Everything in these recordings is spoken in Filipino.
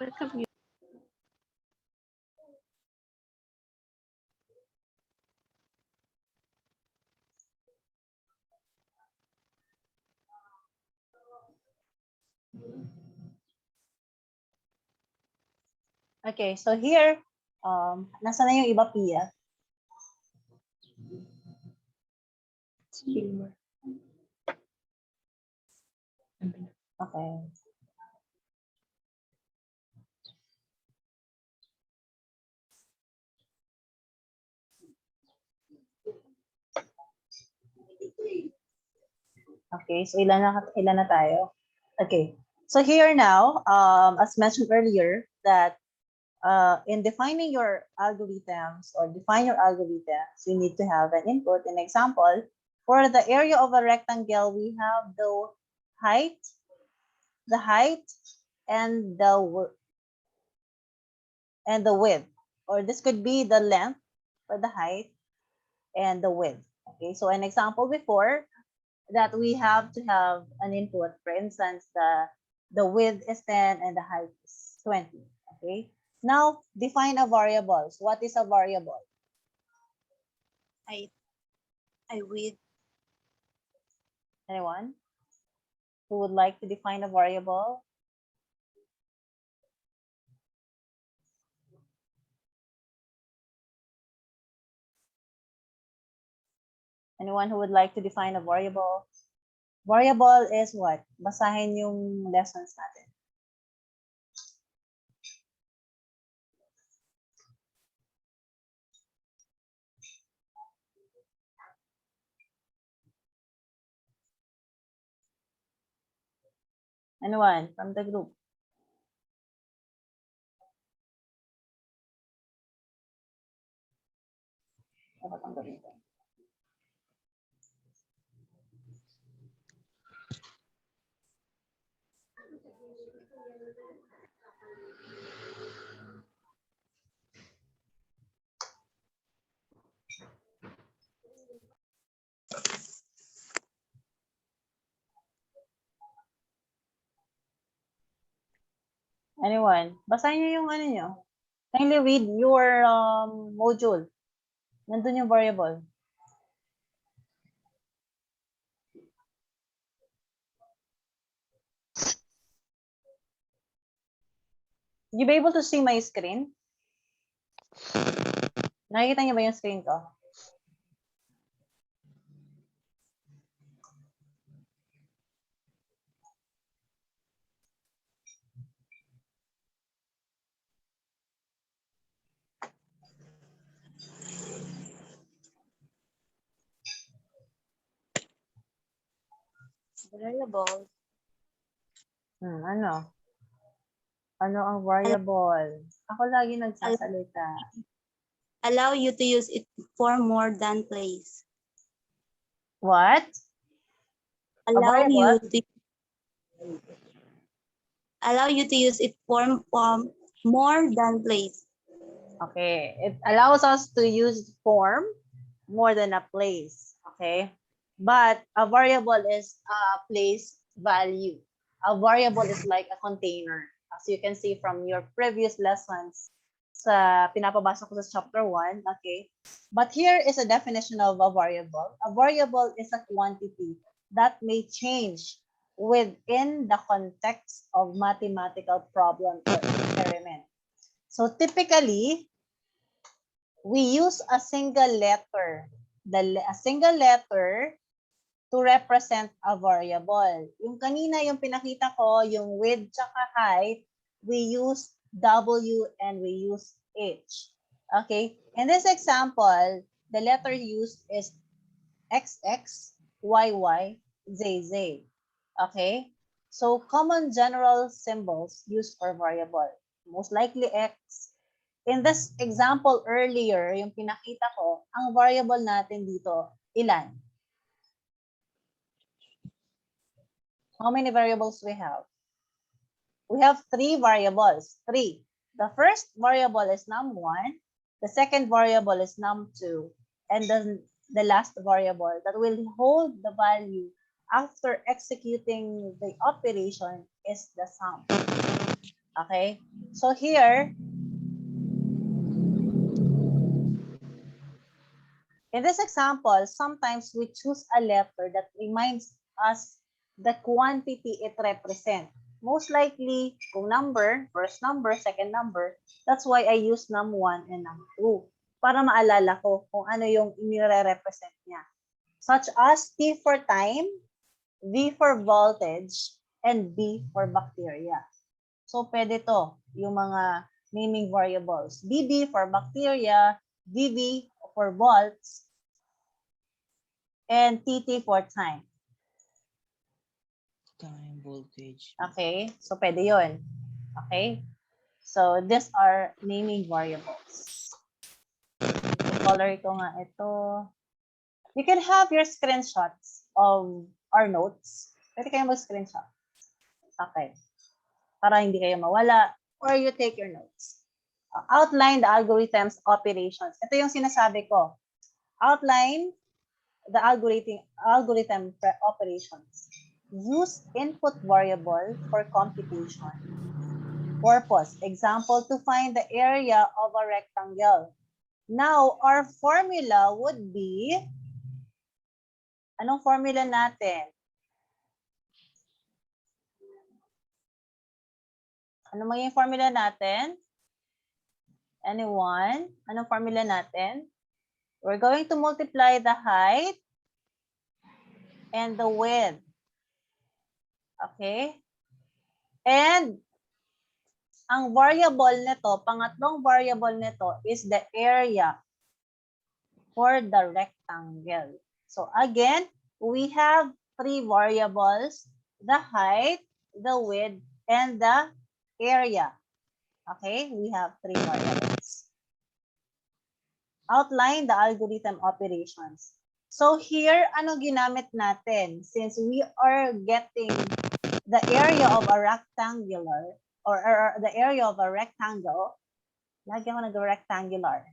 Welcome you. Okay, so here, nasa na yung iba, Pia? Okay. Okay, so ilan na tayo? Okay, so here now, as mentioned earlier, that in defining your algorithms or define your algorithms, you need to have an input. An example, for the area of a rectangle, we have the height, and the width, or this could be the length for the height and the width. Okay, so an example before that we have to have an input. For instance, the width is 10 and the height is 20. Okay, now define a variable. So what is a variable? I width. Anyone who would like to define a variable? Anyone who would like to define a variable? Variable is what? Basahin yung lessons natin. Anyone from the group? Dapat ang gawin ko. Anyone? Basahin niyo yung ano niyo. Kindly read your module. Nandun yung variable. You be able to see my screen? Nakikita niyo ba yung screen ko? Variable. Ano? Ano ang variable? Ako lagi nagsasalita. Allow you to use it for more than place. What? Allow variable? you to use it for more than place. Okay. It allows us to use form more than a place. Okay. But a variable is a place value. A variable is like a container. As you can see from your previous lessons sa pinapabasa ko sa chapter 1. Okay. But here is a definition of a variable. A variable is a quantity that may change within the context of mathematical problem or experiment. So typically, we use a single letter. A single letter to represent a variable. Yung kanina yung pinakita ko, yung width tsaka height, we use W and we use H. Okay? In this example, the letter used is XX, YY, ZZ. Okay? So common general symbols used for variable. Most likely X. In this example earlier, yung pinakita ko, ang variable natin dito, ilan? How many variables we have? We have 3 variables. 3. The first variable is num1, the second variable is num2, and then the last variable that will hold the value after executing the operation is the sum. Okay? So here, in this example, sometimes we choose a letter that reminds us the quantity it represents. Most likely, kung number, first number, second number, that's why I use num1 and num2 para maalala ko kung ano yung inire-represent niya. Such as T for time, V for voltage, and B for bacteria. So, pwede to, yung mga naming variables. BB for bacteria, VV for volts, and TT for time. Time, voltage. Okay? So, pwede yun. Okay? So, these are naming variables. I-color ko nga ito. You can have your screenshots of our notes. Pwede kayo mag-screenshot. Okay. Para hindi kayo mawala. Or you take your notes. Outline the algorithm's operations. Ito yung sinasabi ko. Outline the algorithm operations. Use input variable for computation. Purpose. Example, to find the area of a rectangle. Now, our formula would be, anong formula natin? Ano magiging formula natin? Anyone? Anong formula natin? We're going to multiply the height and the width. Okay? And ang variable nito, pangatlong variable nito is the area for the rectangle. So again, we have three variables, the height, the width, and the area. Okay, we have three variables. Outline the algorithm operations. So here, ano ginamit natin? Since we are getting the area of a rectangular, or the area of a rectangle, lagi ako nag-rectangular.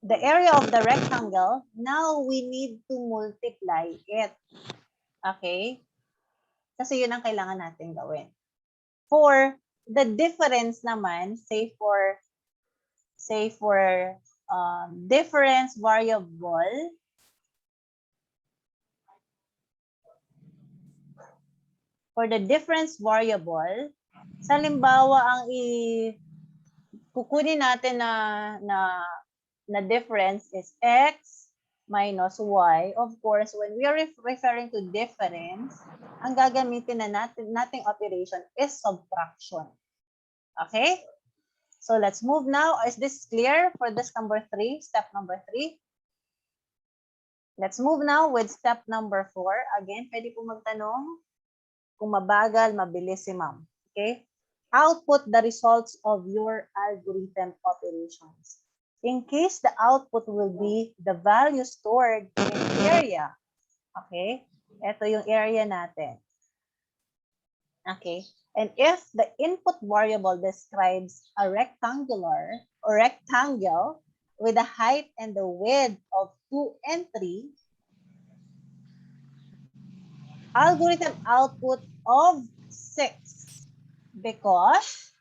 The area of the rectangle, now we need to multiply it. Okay? Kasi yun ang kailangan natin gawin. For the difference naman, say for difference variable, for the difference variable, sa halimbawa ang kukunin natin na difference is x minus y. Of course, when we are referring to difference, ang gagamitin na nating operation is subtraction. Okay? So let's move now. Is this clear for this number 3, step number 3? Let's move now with step number 4. Again, pwede po magtanong kung mabagal, mabilis si ma'am. Okay? Output the results of your algorithm operations. In case the output will be the value stored in area. Okay? Ito yung area natin. Okay? And if the input variable describes a rectangular or rectangle with a height and the width of 2 and 3, algorithm output of 6 because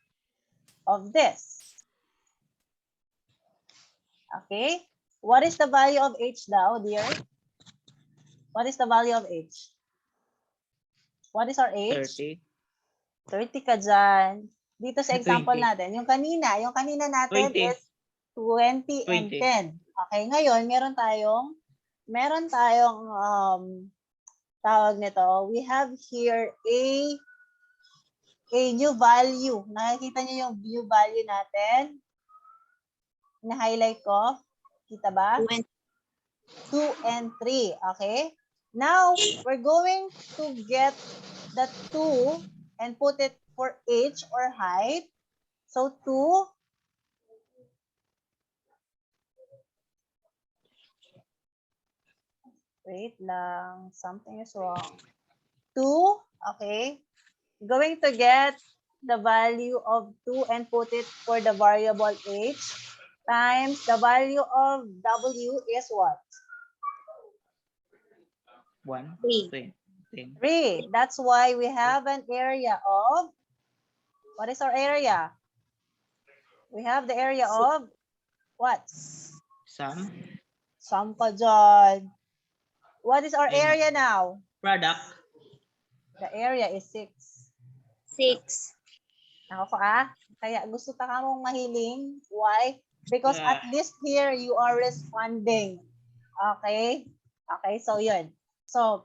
of this. Okay? What is the value of h daw, dear? What is the value of h? What is our h? 30. 30 ka dyan. Dito sa example 20. natin, yung kanina natin 20. is 20 and 10. 20. Okay, ngayon meron tayong tawag nito. We have here a new value. Nakikita niyo yung new value natin? Na-highlight ko? Kita ba? 2 and 3. Okay? Now, we're going to get the 2 and put it for h or height. So, 2. Wait lang. Something is wrong. 2. Okay. Going to get the value of 2 and put it for the variable h times the value of w is what? 1. 3. 10. 3. That's why we have an area of What is our area? We have the area of what? Sum. Sum pa dyan. What is our Ayun. area now? Product. The area is 6. 6. Ako kaya gusto ka mong mahiling. Why? Because at least here you are responding. Okay? Okay, so yun. So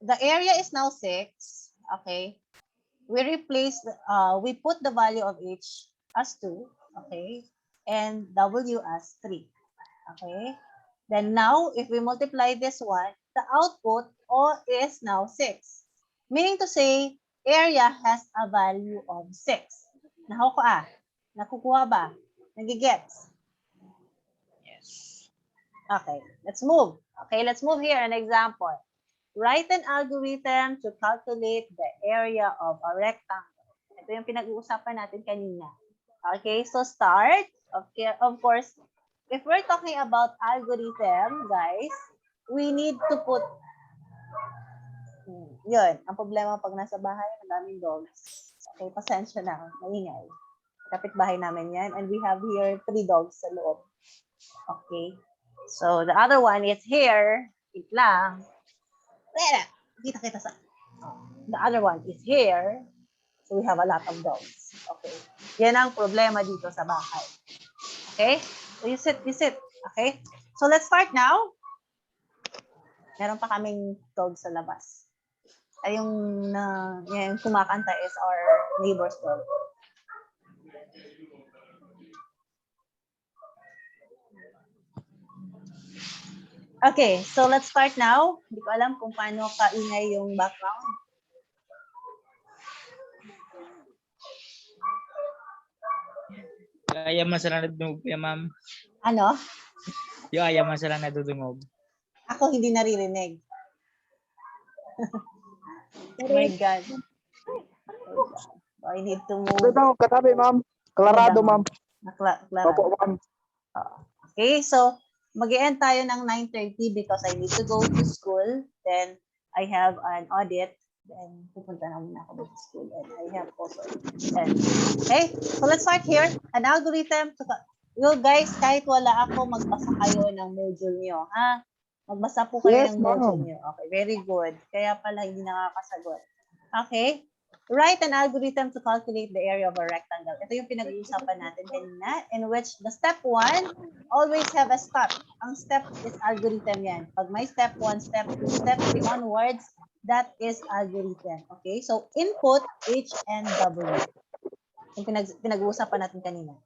the area is now 6. Okay? We put the value of H as 2, okay? And W as 3. Okay? Then now, if we multiply this one, the output is now 6. Meaning to say, area has a value of 6. Nakukuha ba? Nagigets? Yes. Okay, let's move. Okay, let's move here. An example. Write an algorithm to calculate the area of a rectangle. Ito yung pinag-uusapan natin kanina. Okay, so start. Okay, of course, if we're talking about algorithm, guys, we need to put yun. Ang problema pag nasa bahay, madaming dogs. Okay, pasensya na. Maingay. Kapitbahay namin yan. And we have here 3 dogs sa loob. Okay. So, the other one is here. Wait lang. Kita sa. The other one is here. So, we have a lot of dogs. Okay. Yan ang problema dito sa bahay. Okay? So, you sit. Okay? So, let's start now. Meron pa kaming dogs sa labas. Ay, yung kumakanta is our neighbor's dog. Okay, so let's start now. Hindi ko alam kung paano kaingay yung background. Ayaw man sila nadudungog, ma'am. Ano? Yung ayaw man sila nadudungog. Ako hindi naririnig. Oh my God. I need to move. Dito, katabi, ma'am. Clarado, ma'am. Naklarado. Opo, ma'am. Okay, so mag-e-end tayo ng 9:30 because I need to go to school. Then I have an audit. Then pupunta na muna ako sa school. And I have also an okay, so let's start here. An algorithm. You guys, kahit wala ako, magbasa kayo ng module nyo. Ha? Magbasa po kayo Yes, ng module ma'am. nyo. Okay, very good. Kaya pala hindi nakakasagot. Okay. Write an algorithm to calculate the area of a rectangle. Ito yung pinag-uusapan natin kanina, in which the step 1 always have a step. Ang step is algorithm yan. Pag may step 1, step 2, step 3 onwards, that is algorithm. Okay? So, input H and W. Yung pinag-uusapan natin kanina.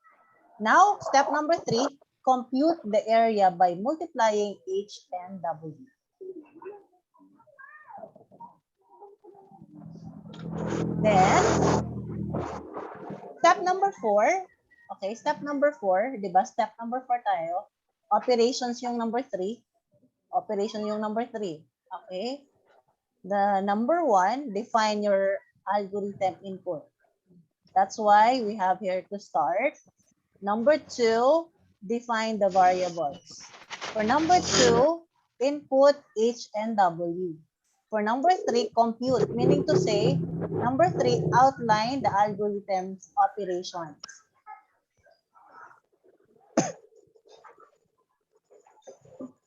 Now, step number 3, compute the area by multiplying H and W. Then, step number 4. Okay, step number 4. Diba? Step number 4 tayo. Operations yung number 3. Operation yung number 3. Okay? The number 1, define your algorithm input. That's why we have here to start. Number 2, define the variables. For number 2, input H and W. For number 3, compute, meaning to say, number 3, outline the algorithm's operations.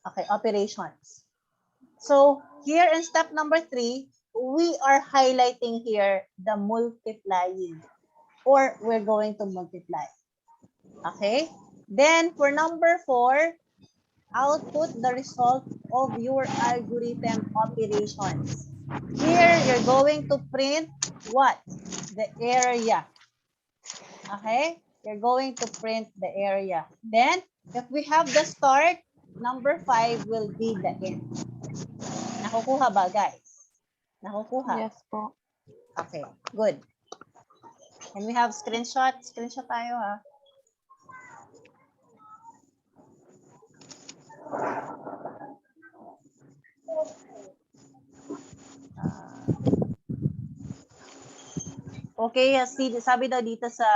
Okay, operations. So, here in step number 3, we are highlighting here the multiplying, or we're going to multiply. Okay? Then, for number 4, output the result of your algorithm operations. Here, you're going to print what? The area. Okay? You're going to print the area. Then, if we have the start, number 5 will be the end. Nakukuha ba, guys? Nakukuha? Yes po. Okay, good. Can we have screenshot? Screenshot tayo, ha? Okay, sabi daw dito sa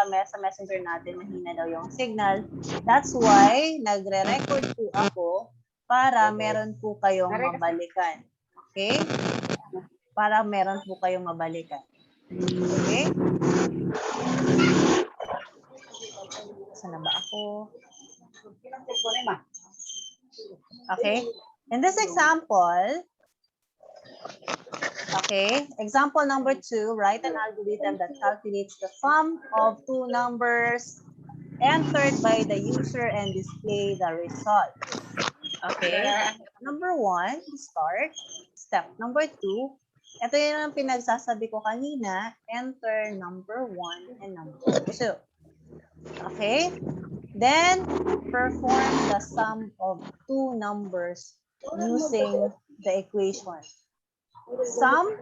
messenger natin, mahina daw yung signal. That's why, nagre-record po ako para meron po kayong mabalikan. Okay? Para meron po kayong mabalikan. Okay? Saan na ba ako? Okay? In this example, okay, example number 2, write an algorithm that calculates the sum of two numbers entered by the user and display the result. Okay, number 1, start. Step number 2, ito yun ang pinagsasabi ko kanina, enter number 1 and number 2. Okay, then perform the sum of two numbers using the equation. Sum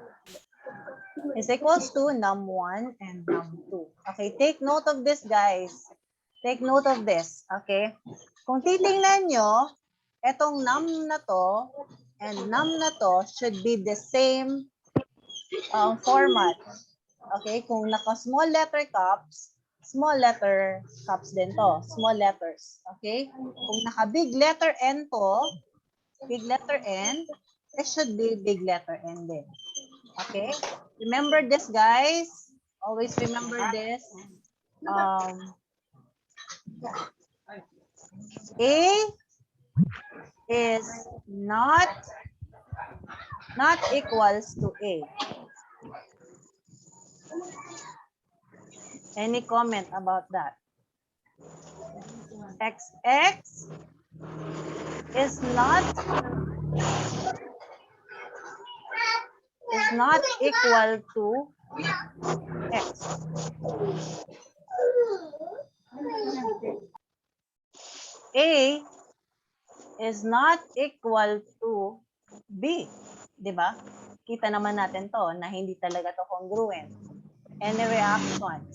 is equals to num1 and num2. Okay, take note of this, guys. Take note of this, okay? Kung titingnan nyo, etong num na to and num na to should be the same format. Okay, kung naka-small letter caps din to, small letters. Okay, kung naka-big letter N to, big letter N, it should be big letter N din. Okay, remember this, guys. Always remember this. A is not equals to A. Any comment about that? XX is not equal to X. A is not equal to B. Diba? Kita naman natin to na hindi talaga to congruent. Any reactions?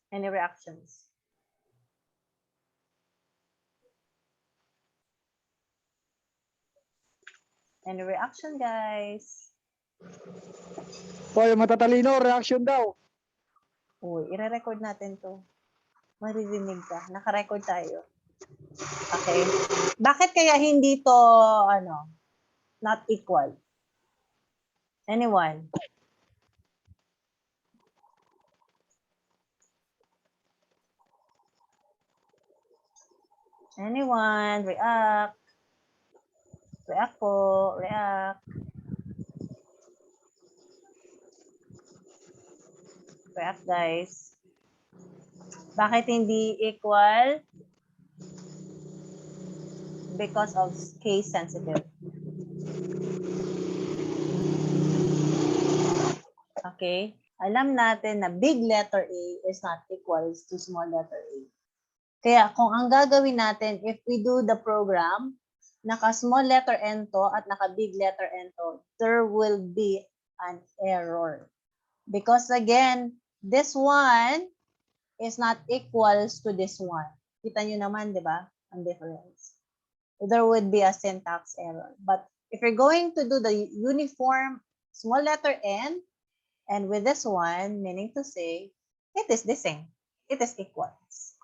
Any reactions? Any reaction, guys? Hoy, matatalino, reaction daw. Uy, ire-record natin to. Maririnig ka. Naka-record tayo. Okay. Bakit kaya hindi to, not equal? Anyone? Anyone? React. React po. React. React, guys. Bakit hindi equal? Because of case sensitive. Okay? Alam natin na big letter A is not equals to small letter A. Kaya kung ang gagawin natin, if we do the program, naka-small letter N to at naka-big letter N to, there will be an error. Because again, this one is not equals to this one. Kita nyo naman, di ba? Ang difference. There would be a syntax error. But if you're going to do the uniform small letter N, and with this one, meaning to say, it is the same. It is equals.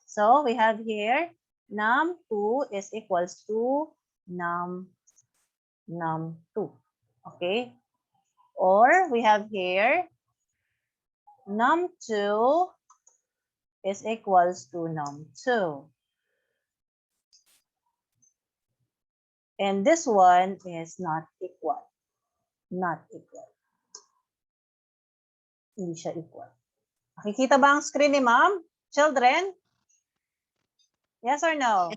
So we have here, num2 is equals to num2. Okay? Or we have here, num2 is equals to num2. And this one is not equal. Not equal. Hindi siya equal. Nakikita ba ang screen ni ma'am? Children? Yes or no?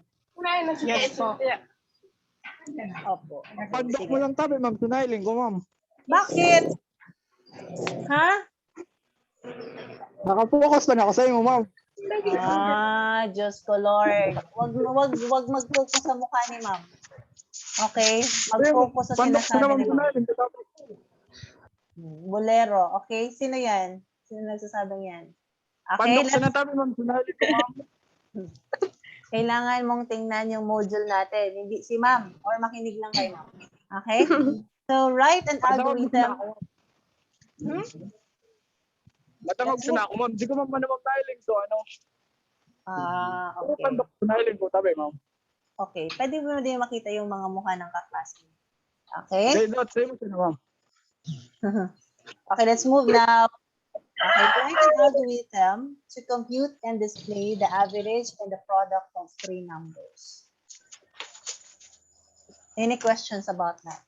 Yes po. Opo. Pagdok mo lang tabi, ma'am. Tunailing ko, ma'am. Bakit? Ha? Nakapokus na ako sa iyo, ma'am. Diyos ko, Lord. Wag mag-focus sa mukha ni ma'am. Okay? Mag-focus sa Pandok ko sinasabi naman ni ma'am. tunailing ko, tabi. Bolero. Okay? Sino yan? Sino nagsasabing yan? Okay, Pandok sa natabi, ma'am. Tunailing ko, ma'am. kailangan mong tingnan yung module natin. Hindi si ma'am or makinig lang kay ma'am. Okay? So, write an algorithm. Matangog na ako, ma'am. Di ko ma'am naman tunailing to, ano. Okay. Pandok tunailing ko, tabi, ma'am. Okay. Pwede mo din makita yung mga mukha ng kaklase. Okay? Say that, say mo siya na, ma'am. Okay, let's move now. Okay, write an algorithm to compute and display the average and the product of three numbers. Any questions about that?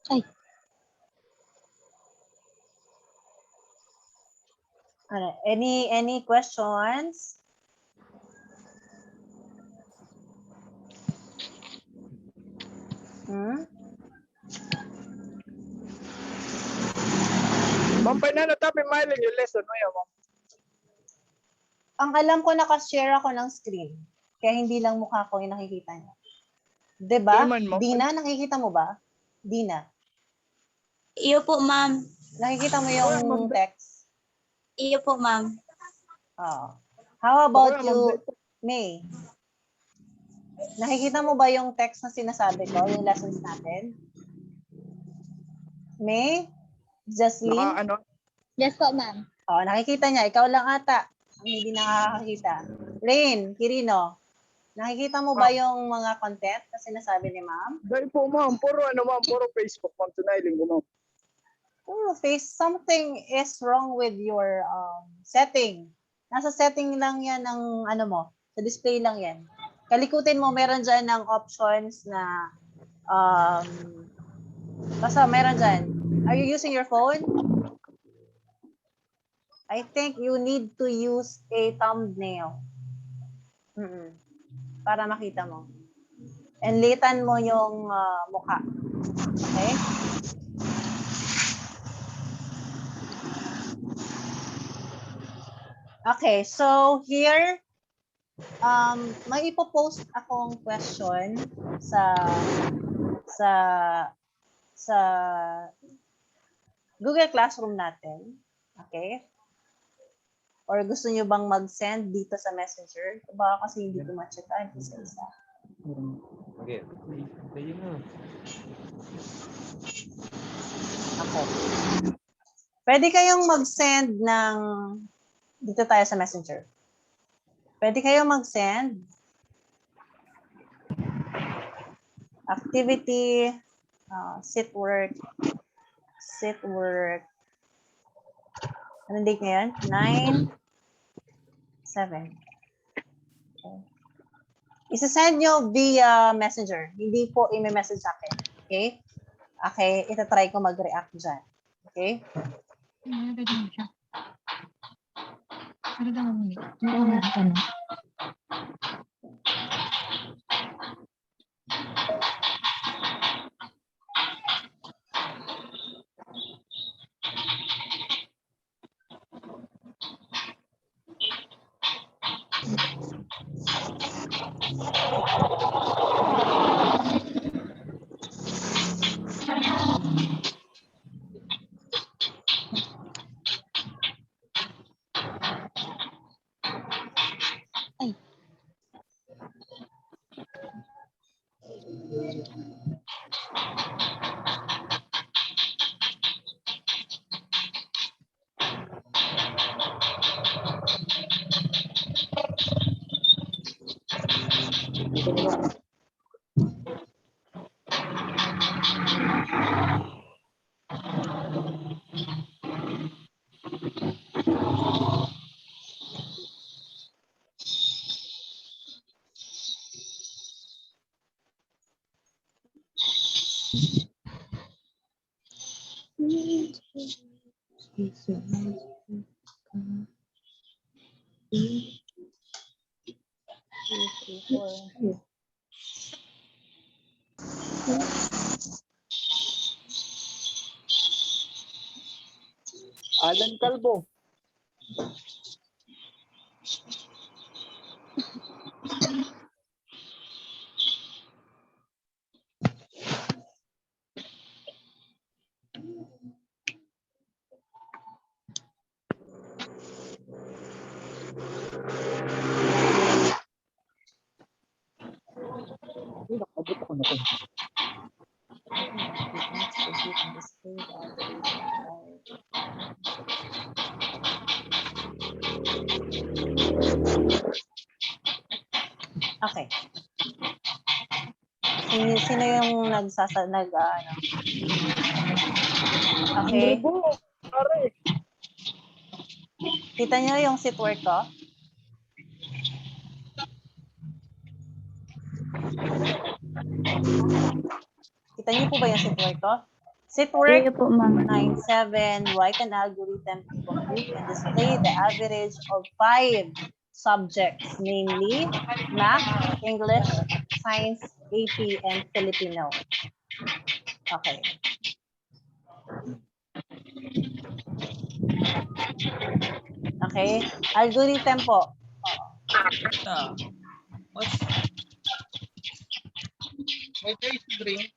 Ay. Any questions? Ma'am, pa na natapin mailing yung lesson mo yan, ma'am. Ang alam ko, nakashare ako ng screen. Kaya hindi lang mukha ko yung nakikita niyo. Diba? Di man, ma'am. Dina, nakikita mo ba? Dina, Iyo po, ma'am. nakikita mo Wala, yung ma'am. text? Iyo po, ma'am. Oo. How about Okay, ma'am. you, May? Nakikita mo ba yung text na sinasabi ko, yung lessons natin? May? Jocelyn? Ano? Yes po, ma'am. Oh, nakikita niya. Ikaw lang ata ang hindi nakakakita. Rain, Kirino, nakikita mo ba yung mga content na sinasabi ni ma'am? Dahil po, ma'am. Puro ma'am. Puro Facebook, ma'am. Tunailing ko, ma'am. Oh, something is wrong with your setting. Nasa setting lang yan ng ano mo. Sa display lang yan. Kalikutin mo, meron dyan ng options na basta meron dyan. Are you using your phone? I think you need to use a thumbnail. Para makita mo. Enlitan mo yung mukha. Okay? Okay, so here, may ipopost akong question sa Google Classroom natin. Okay? Or gusto nyo bang mag-send dito sa Messenger? Baka kasi hindi ko ma-checkan isa-isa. Okay. Okay. Pwede kayong mag-send ng dito tayo sa Messenger. Pwede kayong mag-send activity, sit work. Anong date ngayon? 9/7. Okay. Isa-send nyo via Messenger. Hindi po i-message sa akin. Okay? Okay, itatry ko mag-react dyan. Okay? Alan Calvo. Sino yung ano? Okay. Kita nyo yung sit work ko? Kita niyo po ba yung sit work ko? Sit work Sige po, ma'am. 9.7, write an algorithm to compute and display the average of 5 subjects, namely Math, English, Science, AP, and Filipino. Okay. Okay. Algorithm po. What's my face drink?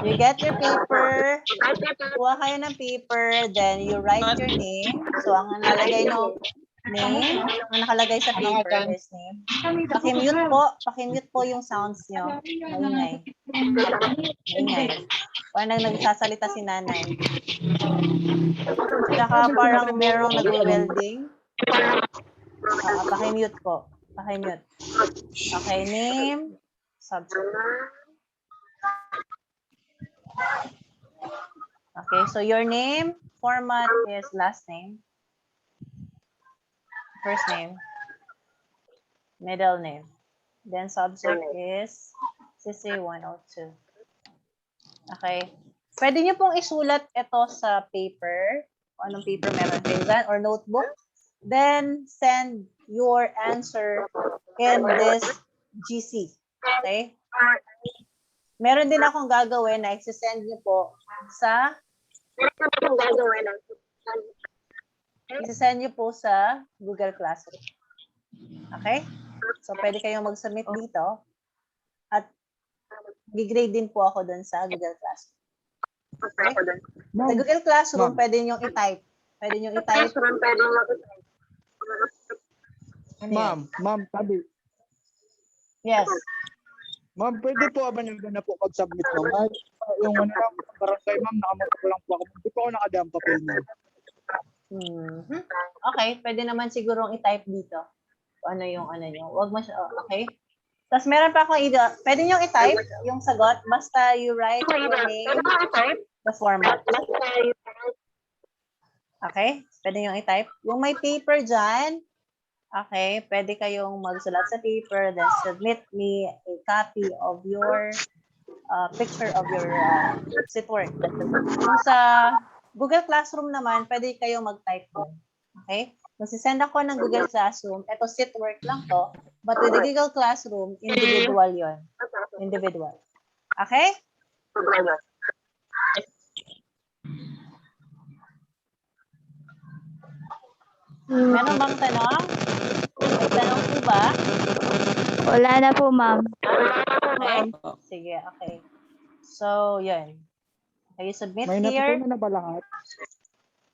You get your paper. Kuha kayo ng paper, then you write your name. So, ang nalagay no name, ang nakalagay sa paper is name. Pakimute po yung sounds nyo. Maingay. Maingay. Parang nagsasalita si nanay. Tsaka parang merong nag-welding. Pakimute po. Pakimute. Okay, name, subject. Okay, so your name format is last name, first name, middle name. Then subject is CC102. Okay. Pwede nyo pong isulat ito sa paper. Kung anong paper meron kayo dyan, or notebook. Then send your answer in this GC. Okay? Meron din akong gagawin na i-send nyo po sa i-send nyo po sa Google Classroom. Okay? So, pwede kayong mag-submit dito. At gi-grade din po ako dun sa Google Classroom. Okay? Sa Google Classroom, pwede nyo i-type. Pwede nyo i-type. Ma'am, sabi. Yes. Ma'am, pwede po ba nyo na po mag-submit mo? Yung ano lang, barangay ma'am, nakamunta ko lang po ako. Hindi po ako nakadaan papel mo. Okay, pwede naman sigurong i-type dito. Ano yung ano nyo. Huwag mo siya, okay? Tapos meron pa akong pwede nyo i-type yung sagot, basta you write your name, the format. Okay? Pwede nyo i-type. Yung may paper dyan, okay, pwede kayong magsulat sa paper, then submit me a copy of your picture of your sit work. Kung sa Google Classroom naman, pwede kayong mag-type doon. Okay? Kung sisend ako ng Google Classroom, ito sit work lang to, but with the Google Classroom, individual yon. Individual. Okay? Meron bang tanong? May tanong po ba? Wala na po, ma'am. Okay? Sige, okay. So, yun. Okay, submit May here. natutunan na ba lahat?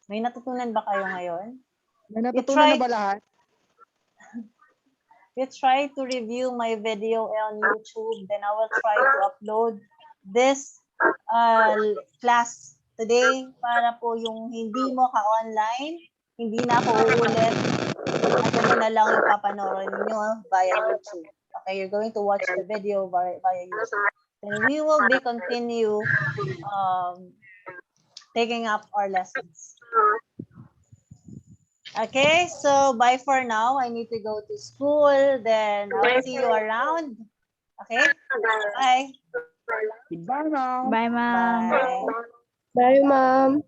May natutunan ba kayo ngayon? May natutunan na ba lahat? You try to review my video on YouTube, then I will try to upload this class today para po yung hindi mo ka-online, hindi na ako uulit, at ito na lang yung papanoorin nyo via YouTube. Okay, you're going to watch the video via YouTube. Then we will be continue taking up our lessons. Okay, so bye for now. I need to go to school. Then I'll see you around. Okay? Bye. Goodbye, ma'am. Bye, ma'am. Bye. Bye, ma'am.